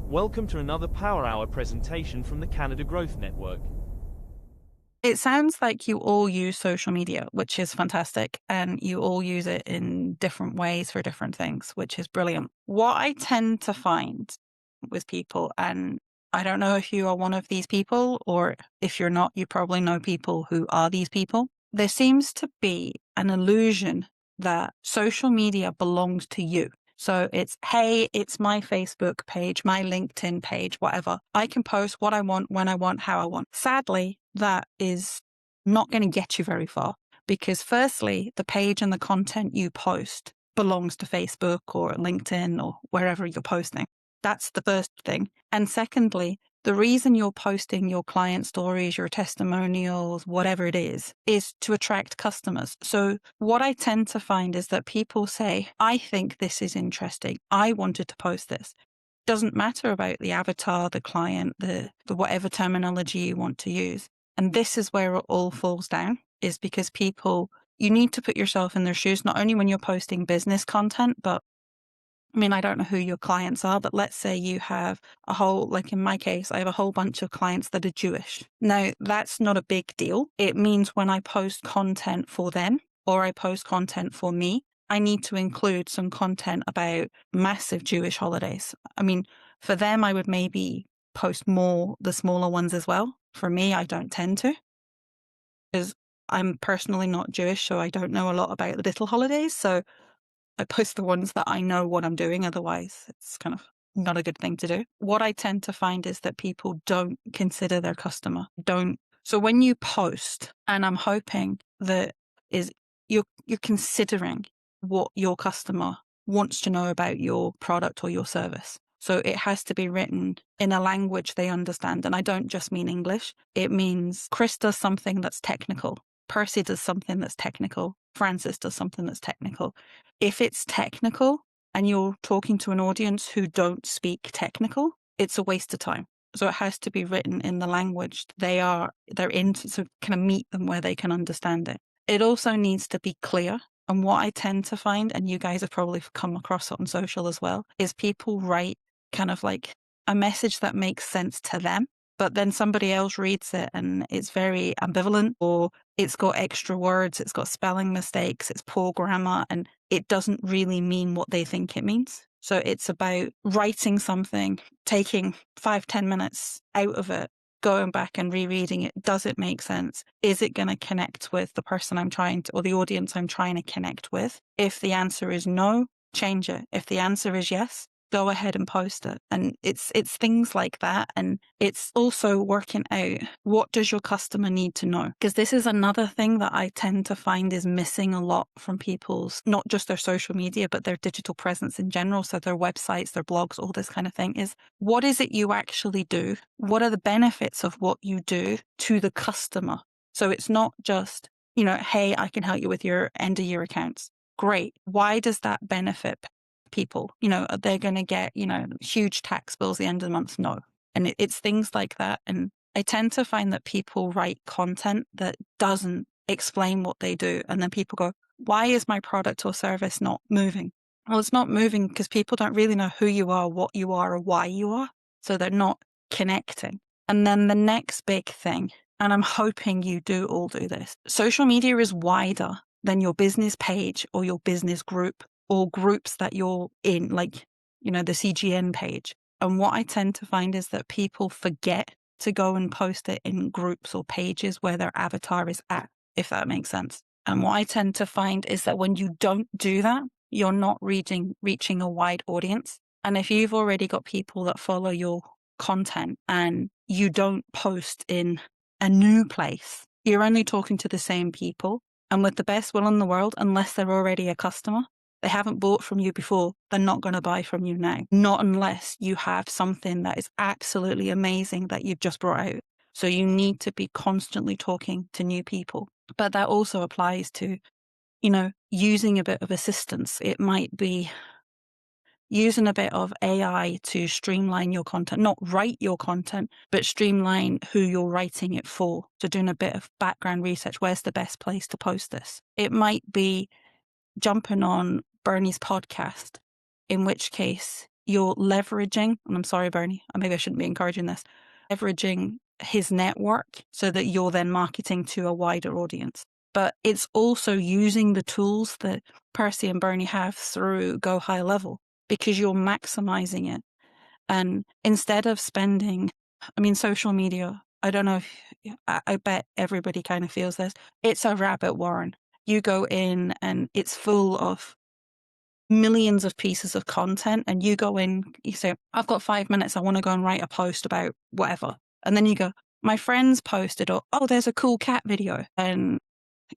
Welcome to another Power Hour presentation from the Canada Growth Network. It sounds like you all use social media, which is fantastic, and you all use it in different ways for different things, which is brilliant. What I tend to find with people, and I don't know if you are one of these people, or if you're not, you probably know people who are these people. There seems to be an illusion that social media belongs to you. So it's, hey, it's my Facebook page, my LinkedIn page, whatever. I can post what I want, when I want, how I want. Sadly, that is not going to get you very far because firstly, the page and the content you post belongs to Facebook or LinkedIn or wherever you're posting. That's the first thing. And secondly, the reason you're posting your client stories, your testimonials, whatever it is to attract customers. So what I tend to find is that people say, I think this is interesting. I wanted to post this. Doesn't matter about the avatar, the client, the whatever terminology you want to use. And this is where it all falls down, is because you need to put yourself in their shoes, not only when you're posting business content, but I mean, I don't know who your clients are, but let's say you have like in my case, I have a whole bunch of clients that are Jewish. Now, that's not a big deal. It means when I post content for them or I post content for me, I need to include some content about massive Jewish holidays. I mean, for them, I would maybe post more the smaller ones as well. For me, I don't tend to because I'm personally not Jewish, so I don't know a lot about the little holidays. So I post the ones that I know what I'm doing. Otherwise, it's kind of not a good thing to do. What I tend to find is that people don't consider their customer. Don't. So when you post, and I'm hoping that is you're considering what your customer wants to know about your product or your service. So it has to be written in a language they understand. And I don't just mean English. It means Chris does something that's technical. Percy does something that's technical. Francis does something that's technical. If it's technical and you're talking to an audience who don't speak technical, it's a waste of time. So it has to be written in the language they're in, so kind of meet them where they can understand it. It also needs to be clear. And what I tend to find, and you guys have probably come across it on social as well, is people write kind of like a message that makes sense to them, but then somebody else reads it and it's very ambivalent, or it's got extra words, it's got spelling mistakes, it's poor grammar, and it doesn't really mean what they think it means. So it's about writing something, taking 5-10 minutes out of it, going back and rereading it. Does it make sense? Is it going to connect with the person or the audience I'm trying to connect with? If the answer is no, change it. If the answer is yes, go ahead and post it. And it's things like that. And it's also working out, what does your customer need to know? Because this is another thing that I tend to find is missing a lot from people's, not just their social media, but their digital presence in general. So their websites, their blogs, all this kind of thing, is what is it you actually do? What are the benefits of what you do to the customer? So it's not just, hey, I can help you with your end of year accounts. Great. Why does that benefit people? They're going to get, huge tax bills at the end of the month? No. And it's things like that. And I tend to find that people write content that doesn't explain what they do. And then people go, why is my product or service not moving? Well, it's not moving because people don't really know who you are, what you are, or why you are. So they're not connecting. And then the next big thing, and I'm hoping you do all do this, social media is wider than your business page or your business group or groups that you're in, like, the CGN page. And what I tend to find is that people forget to go and post it in groups or pages where their avatar is at, if that makes sense. And what I tend to find is that when you don't do that, you're not reaching a wide audience. And if you've already got people that follow your content and you don't post in a new place, you're only talking to the same people. And with the best will in the world, unless they're already a customer, they haven't bought from you before, they're not going to buy from you now. Not unless you have something that is absolutely amazing that you've just brought out. So you need to be constantly talking to new people. But that also applies to, using a bit of assistance. It might be using a bit of AI to streamline your content, not write your content, but streamline who you're writing it for. So doing a bit of background research. Where's the best place to post this? It might be jumping on Bernie's podcast, in which case you're leveraging, and I'm sorry, Bernie, maybe I shouldn't be encouraging this, leveraging his network so that you're then marketing to a wider audience. But it's also using the tools that Percy and Bernie have through Go High Level, because you're maximizing it. And instead of spending, social media, I don't know if, I bet everybody kind of feels this. It's a rabbit warren. You go in and it's full of millions of pieces of content, and you go in, you say, I've got 5 minutes, I want to go and write a post about whatever. And then you go, my friends posted, or, oh, there's a cool cat video. And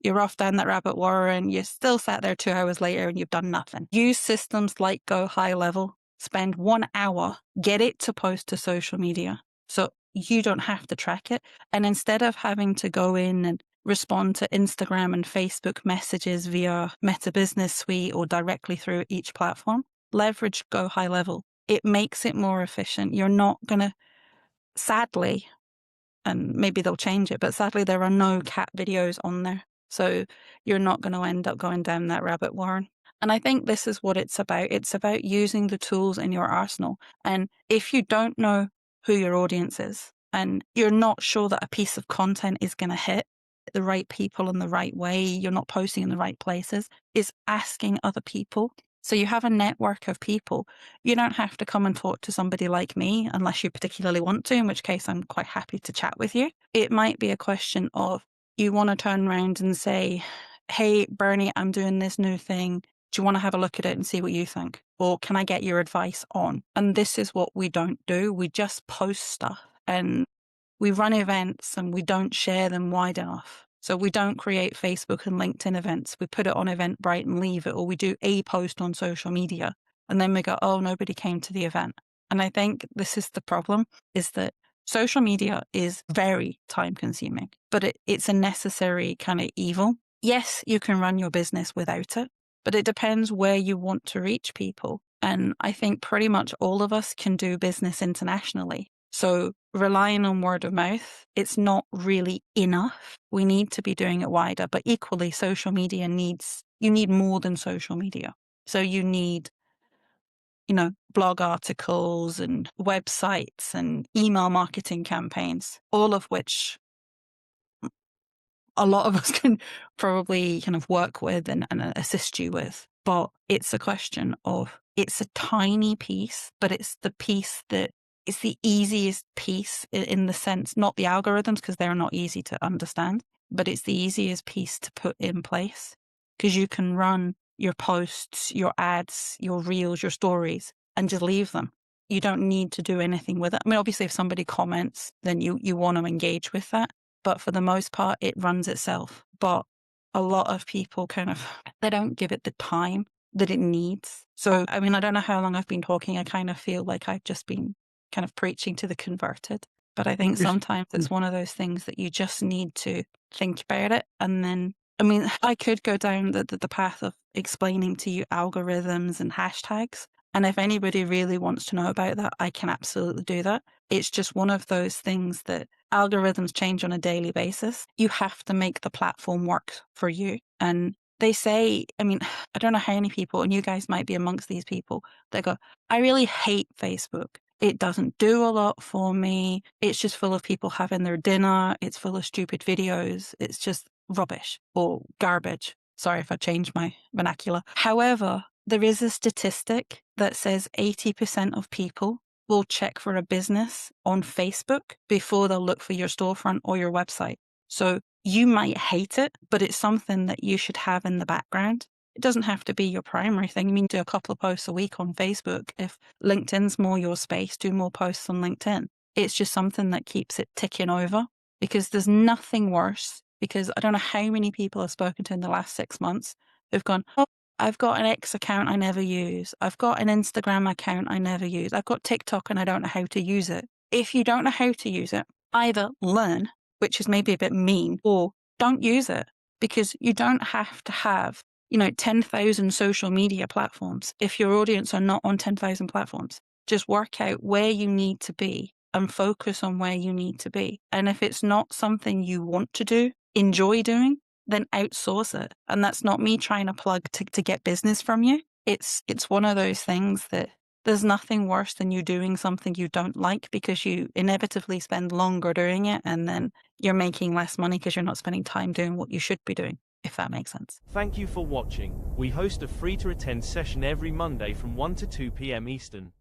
you're off down that rabbit warren, you still sat there 2 hours later and you've done nothing. Use systems like Go High Level, spend 1 hour, get it to post to social media so you don't have to track it. And instead of having to go in and respond to Instagram and Facebook messages via Meta Business Suite or directly through each platform, leverage Go High Level. It makes it more efficient. You're not going to, sadly, and maybe they'll change it, but sadly there are no cat videos on there. So you're not going to end up going down that rabbit warren. And I think this is what it's about. It's about using the tools in your arsenal. And if you don't know who your audience is and you're not sure that a piece of content is going to hit the right people in the right way, you're not posting in the right places, is asking other people. So you have a network of people. You don't have to come and talk to somebody like me unless you particularly want to, in which case I'm quite happy to chat with you. It might be a question of you want to turn around and say, hey, Bernie, I'm doing this new thing. Do you want to have a look at it and see what you think? Or can I get your advice on? And this is what we don't do. We just post stuff and we run events and we don't share them wide enough. So we don't create Facebook and LinkedIn events. We put it on Eventbrite and leave it, or we do a post on social media and then we go, oh, nobody came to the event. And I think this is the problem, is that social media is very time consuming, but it's a necessary kind of evil. Yes, you can run your business without it, but it depends where you want to reach people. And I think pretty much all of us can do business internationally. So relying on word of mouth, it's not really enough. We need to be doing it wider, but equally social media you need more than social media. So you need, blog articles and websites and email marketing campaigns, all of which a lot of us can probably kind of work with and assist you with. But it's a question of, it's a tiny piece, but it's the piece that it's the easiest piece in the sense, not the algorithms, because they're not easy to understand, but it's the easiest piece to put in place, because you can run your posts, your ads, your reels, your stories, and just leave them. You don't need to do anything with it. Obviously, if somebody comments, then you want to engage with that. But for the most part, it runs itself. But a lot of people they don't give it the time that it needs. So, I don't know how long I've been talking. I kind of feel like I've just been kind of preaching to the converted. But I think sometimes it's one of those things that you just need to think about it. And then, I could go down the path of explaining to you algorithms and hashtags. And if anybody really wants to know about that, I can absolutely do that. It's just one of those things that algorithms change on a daily basis. You have to make the platform work for you. And they say, I don't know how many people, and you guys might be amongst these people, they go, I really hate Facebook. It doesn't do a lot for me. It's just full of people having their dinner. It's full of stupid videos. It's just rubbish or garbage. Sorry if I changed my vernacular. However, there is a statistic that says 80% of people will check for a business on Facebook before they'll look for your storefront or your website. So you might hate it, but it's something that you should have in the background. It doesn't have to be your primary thing. Do a couple of posts a week on Facebook. If LinkedIn's more your space, do more posts on LinkedIn. It's just something that keeps it ticking over, because there's nothing worse. Because I don't know how many people I've spoken to in the last 6 months who've gone, oh, I've got an X account I never use. I've got an Instagram account I never use. I've got TikTok and I don't know how to use it. If you don't know how to use it, either learn, which is maybe a bit mean, or don't use it, because you don't have to have 10,000 social media platforms if your audience are not on 10,000 platforms. Just work out where you need to be and focus on where you need to be. And if it's not something you want to do, enjoy doing, then outsource it. And that's not me trying to plug to get business from you. It's one of those things that There's nothing worse than you doing something you don't like because you inevitably spend longer doing it and then you're making less money because you're not spending time doing what you should be doing, if that makes sense. Thank you for watching. We host a free to attend session every Monday from 1 to 2 p.m. Eastern.